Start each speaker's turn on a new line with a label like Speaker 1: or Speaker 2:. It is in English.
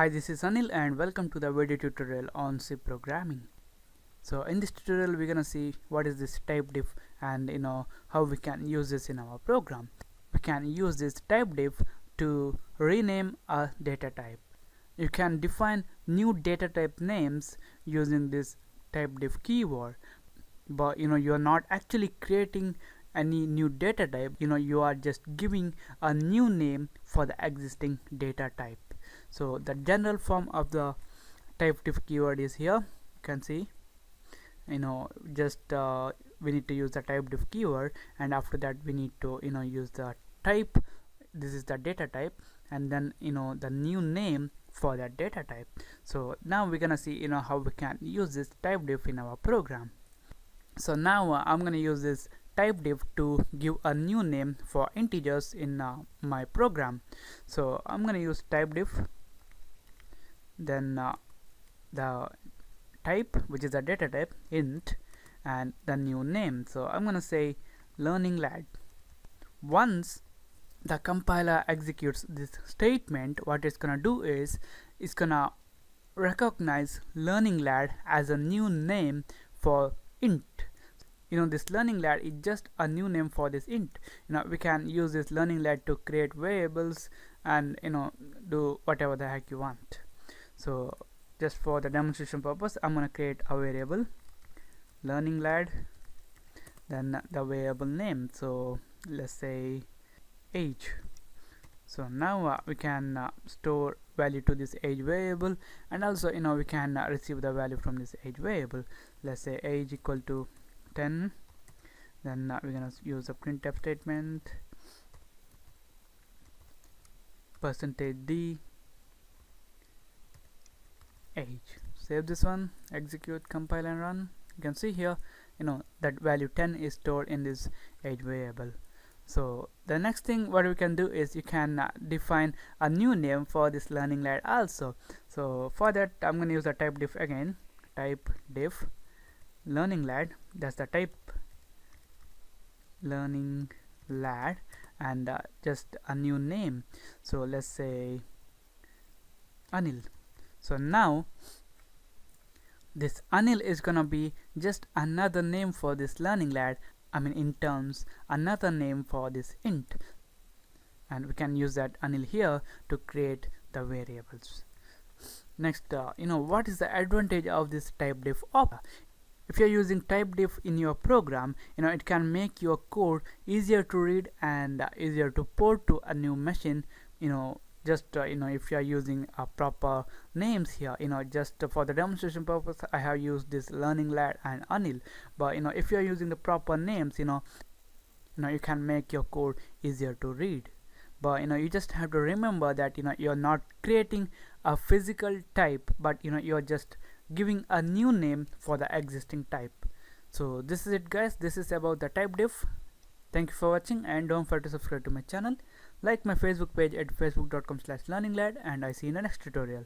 Speaker 1: Hi, this is Anil and welcome to the video tutorial on C programming. So in this tutorial we're gonna see what is this typedef and how we can use this in our program. We can use this typedef to rename a data type. You can define new data type names using this typedef keyword, but you are not actually creating any new data type. You are just giving a new name for the existing data type. So the general form of the typedef keyword is here. You can see just we need to use the typedef keyword, and after that we need to use the type. This is the data type, and then the new name for that data type. So now we're gonna see how we can use this typedef in our program. So now I'm gonna use this typedef to give a new name for integers in my program. So I'm gonna use typedef, then the type, which is the data type, int, and the new name. So I'm gonna say learning lad. Once the compiler executes this statement, what it's gonna do is it's gonna recognize learning lad as a new name for int. This learning lad is just a new name for this int. We can use this learning lad to create variables and do whatever the heck you want. So just for the demonstration purpose, I'm gonna create a variable learning lad, then the variable name, so let's say age. So now we can store value to this age variable, and also we can receive the value from this age variable. Let's say age equal to 10. Then we're gonna use a printf statement, %d age. Save this one, execute, compile and run. You can see here that value 10 is stored in this age variable. So the next thing what we can do is you can define a new name for this learning lad also. So for that I'm going to use the typedef again, typedef learning lad. That's the type learning lad, and just a new name. So let's say Anil. So now this Anil is gonna be just another name for this learning lad. In terms, another name for this int, and we can use that Anil here to create the variables. Next, what is the advantage of this typedef operator? If you're using typedef in your program, it can make your code easier to read and easier to port to a new machine. Just if you are using proper names here, just for the demonstration purpose I have used this learning lad and Anil, but if you are using the proper names, you can make your code easier to read. But you just have to remember that you're not creating a physical type, but you're just giving a new name for the existing type. So this is it, guys. This is about the typedef. Thank you for watching, and don't forget to subscribe to my channel, like my Facebook page at facebook.com/learninglad, and I see you in the next tutorial.